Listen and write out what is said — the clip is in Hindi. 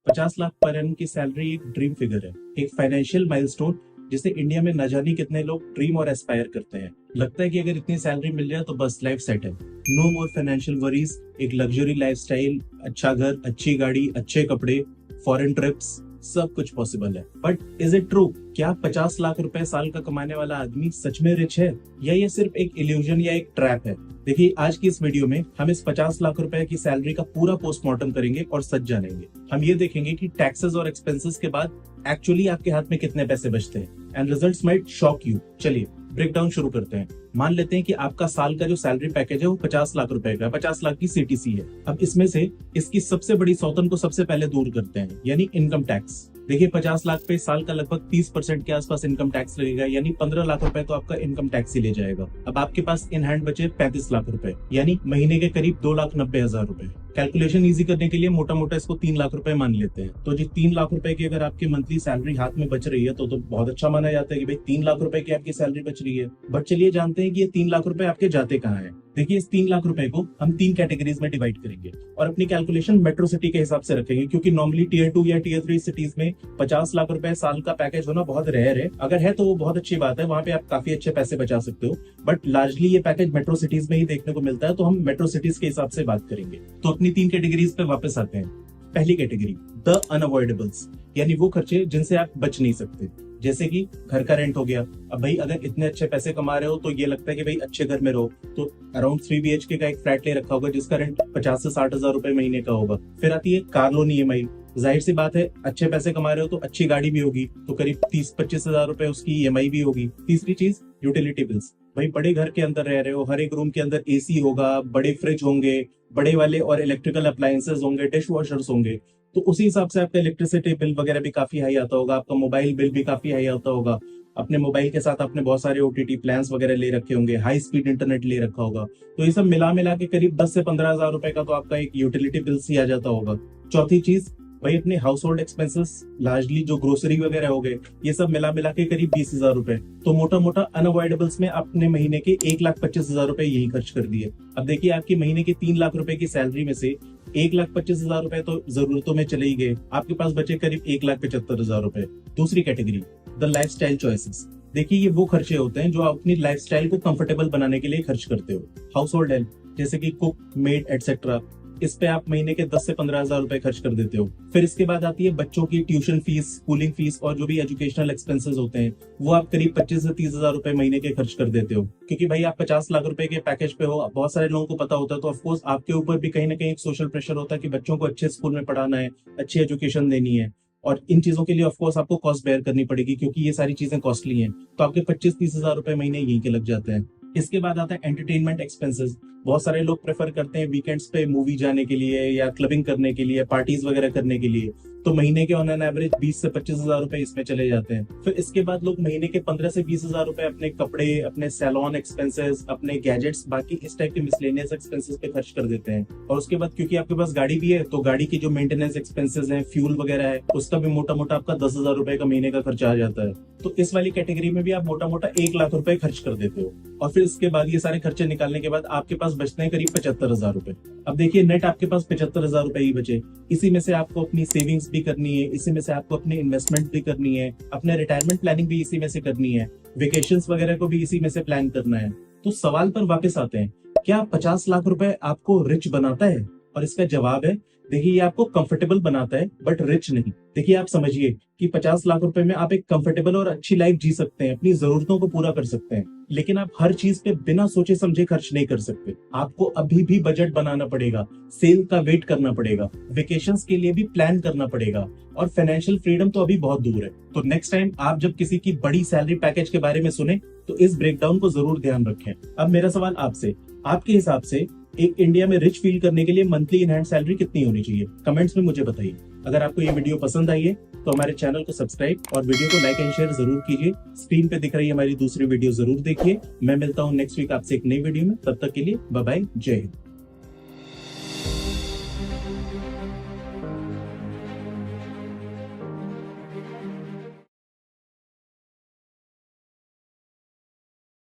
50 लाख पर एनम की सैलरी एक ड्रीम फिगर है, एक फाइनेंशियल माइलस्टोन जिसे इंडिया में न जाने कितने लोग ड्रीम और एस्पायर करते हैं। लगता है कि अगर इतनी सैलरी मिल जाए तो बस लाइफ सेट है, नो मोर फाइनेंशियल वरीज, एक लग्जरी लाइफस्टाइल, अच्छा घर, अच्छी गाड़ी, अच्छे कपड़े, फॉरेन ट्रिप्स, सब कुछ पॉसिबल है। But is it true? क्या 50 लाख रुपए साल का कमाने वाला आदमी सच में रिच है, या ये सिर्फ एक इल्यूजन या एक ट्रैप है? देखिए, आज की इस वीडियो में हम इस 50 लाख रुपए की सैलरी का पूरा पोस्टमार्टम करेंगे और सच जानेंगे। हम ये देखेंगे कि टैक्सेस और एक्सपेंसेस के बाद एक्चुअली आपके हाथ में कितने पैसे बचते हैं and results might shock you. चलिए ब्रेक डाउन शुरू करते हैं। मान लेते हैं कि आपका साल का जो सैलरी पैकेज है वो 50 लाख रुपए का, 50 लाख की सीटीसी है। अब इसमें से इसकी सबसे बड़ी सौतन को सबसे पहले दूर करते हैं, यानी इनकम टैक्स। देखिए, 50 लाख पे साल का लगभग 30% के आसपास इनकम टैक्स लगेगा, यानी 15 लाख रुपए तो आपका इनकम टैक्स ही ले जाएगा। अब आपके पास इन हैंड बचे 35 लाख रुपए, यानी महीने के करीब 2,90,000 रुपए। कैलकुलेशन इजी करने के लिए मोटा मोटा इसको 3 लाख रुपए मान लेते हैं। तो जी 3 लाख रुपए की अगर आपकी मंथली सैलरी हाथ में बच रही है तो बहुत अच्छा माना जाता है कि भाई 3 लाख रुपए की आपकी सैलरी बच रही है। बट चलिए जानते हैं कि ये 3 लाख रुपए आपके जाते कहाँ हैं। देखिए, इस 3 लाख रुपए को हम 3 कैटेगरीज में डिवाइड करेंगे और अपनी कैलकुलेशन मेट्रो सिटी के हिसाब से रखेंगे, क्योंकि नॉर्मली टीयर 2 या टीयर 3 सिटीज में 50 लाख रुपए साल का पैकेज होना बहुत रेयर है। अगर है तो वो बहुत अच्छी बात है, वहां पे आप काफी अच्छे पैसे बचा सकते हो। बट लार्जली ये पैकेज मेट्रो सिटीज में ही देखने को मिलता है, तो हम मेट्रो सिटीज के हिसाब से बात करेंगे। तो अपनी 3 कैटेगरीज पे वापस आते हैं। पहली कैटेगरी, द अनअवॉइडेबल्स, यानी वो खर्चे जिनसे आप बच नहीं सकते, जैसे कि घर का रेंट हो गया। अब भाई अगर इतने अच्छे पैसे कमा रहे हो तो ये लगता है कि भाई अच्छे घर में रहो, तो अराउंड 3 BHK का एक फ्लैट ले रखा होगा जिसका रेंट 50 से 60 हजार रुपए महीने का होगा। फिर आती है कार लोन EMI। जाहिर सी बात है, अच्छे पैसे कमा रहे हो तो अच्छी गाड़ी भी होगी, तो करीब 30-25 हजार रुपए उसकी EMI भी होगी। तीसरी चीज, यूटिलिटी बिल्स। भाई बड़े घर के अंदर रह रहे हो, हर एक रूम के अंदर AC होगा, बड़े फ्रिज होंगे, बड़े वाले और इलेक्ट्रिकल अप्लायंसेस होंगे, डिश वॉशर्स होंगे, तो उसी हिसाब से आपका इलेक्ट्रिसिटी बिल वगैरह भी काफी हाई आता होगा, आपका मोबाइल बिल भी काफी हाई आता होगा। अपने मोबाइल के साथ आपने बहुत सारे OTT प्लान्स वगैरह ले रखे होंगे, हाई स्पीड इंटरनेट ले रखा होगा, तो ये सब मिला मिला के करीब 10 से 15 हजार रुपए का तो आपका एक यूटिलिटी बिल ही आ जाता होगा। चौथी चीज, भाई अपने हाउस होल्ड एक्सपेंसेस, लार्जली जो ग्रोसरी वगैरह हो गए, ये सब मिला मिला के करीब 20 हजार रुपए। तो मोटा मोटा अनअवॉइडेबल्स में आपने महीने के 1,25,000 रुपए यही खर्च कर दिए। अब देखिए, आपकी महीने की 3 लाख रुपए की सैलरी में से 1,25,000 रुपए तो जरूरतों में चले ही गए, आपके पास बचे करीब 1,75,000 रुपए। दूसरी कैटेगरी, द लाइफस्टाइल चॉइसेस। देखिए, ये वो खर्चे होते हैं जो आप अपनी लाइफस्टाइल को कंफर्टेबल बनाने के लिए खर्च करते हो। हाउस होल्ड हेल्प, जैसे कि कुक, मेड एटसेट्रा, इस पे आप महीने के 10 से 15 हजार रुपए खर्च कर देते हो। फिर इसके बाद आती है बच्चों की ट्यूशन फीस, स्कूलिंग फीस और जो भी एजुकेशनल एक्सपेंसेस होते हैं, वो आप करीब 25 से 30 हजार रुपए महीने के खर्च कर देते हो। क्योंकि भाई आप 50 लाख रुपए के पैकेज पे हो, बहुत सारे लोगों को पता होता है, तो ऑफकोर्स आपके ऊपर भी कहीं ना कहीं एक सोशल प्रेशर होता है कि बच्चों को अच्छे स्कूल में पढ़ाना है, अच्छी एजुकेशन देनी है, और इन चीजों के लिए ऑफकोर्स आपको कॉस्ट बेयर करनी पड़ेगी, क्योंकि ये सारी चीजें कॉस्टली हैं। तो आपके 25-30 हजार रुपए महीने यहीं के लग जाते हैं। इसके बाद आता है एंटरटेनमेंट एक्सपेंसेस। बहुत सारे लोग प्रेफर करते हैं वीकेंड्स पे मूवी जाने के लिए या क्लबिंग करने के लिए, पार्टीज वगैरह करने के लिए, तो महीने के ऑन एन एवरेज 20 से 25 हजार रुपए इसमें चले जाते हैं। फिर इसके बाद लोग महीने के 15 से 20 हजार रुपए अपने कपड़े, अपने सैलून एक्सपेंसेस, अपने गैजेट्स, बाकी इस टाइप के मिसलेनियस एक्सपेंसेस पे खर्च कर देते हैं। और उसके बाद क्योंकि आपके पास गाड़ी भी है, तो गाड़ी की जो मेंटेनेंस एक्सपेंसेस है, फ्यूल वगैरह है, उसका भी मोटा मोटा आपका 10,000 रुपए का महीने का खर्चा आ जाता है। तो इस वाली कैटेगरी में भी आप मोटा मोटा 1 लाख रुपए खर्च कर देते हो। और फिर इसके बाद ये सारे खर्चे निकालने के बाद आपके पास बचते हैं करीब 75,000 रुपए। अब देखिए, नेट आपके पास 75,000 रुपए ही बचे। इसी में से आपको अपनी सेविंग्स भी करनी है, इसी में से आपको अपनी इन्वेस्टमेंट भी करनी है, अपने रिटायरमेंट प्लानिंग भी इसी में से करनी है, वेकेशंस वगैरह को भी इसी में से प्लान करना है। तो सवाल पर वापस आते हैं, क्या 50 लाख रुपए आपको रिच बनाता है? और इसका जवाब है, देखिए, ये आपको कंफर्टेबल बनाता है बट रिच नहीं। देखिए, आप समझिए कि 50 लाख रुपए में आप एक कंफर्टेबल और अच्छी लाइफ जी सकते हैं, अपनी जरूरतों को पूरा कर सकते हैं, लेकिन आप हर चीज पे बिना सोचे समझे खर्च नहीं कर सकते। आपको अभी भी बजट बनाना पड़ेगा, सेल का वेट करना पड़ेगा, वेकेशंस के लिए भी प्लान करना पड़ेगा, और फाइनेंशियल फ्रीडम तो अभी बहुत दूर है। तो नेक्स्ट टाइम आप जब किसी की बड़ी सैलरी पैकेज के बारे में सुने तो इस ब्रेकडाउन को जरूर ध्यान रखें। अब मेरा सवाल आपसे, आपके हिसाब से एक इंडिया में रिच फील करने के लिए मंथली इन हैंड सैलरी कितनी होनी चाहिए? कमेंट्स में मुझे बताइए। अगर आपको ये वीडियो पसंद आई है तो हमारे चैनल को सब्सक्राइब और वीडियो को लाइक एंड शेयर जरूर कीजिए। स्क्रीन पे दिख रही है हमारी दूसरी वीडियो जरूर देखिए। मैं मिलता हूँ नेक्स्ट वीक आपसे एक नई वीडियो में। तब तक के लिए बाय बाय, जय हिंद।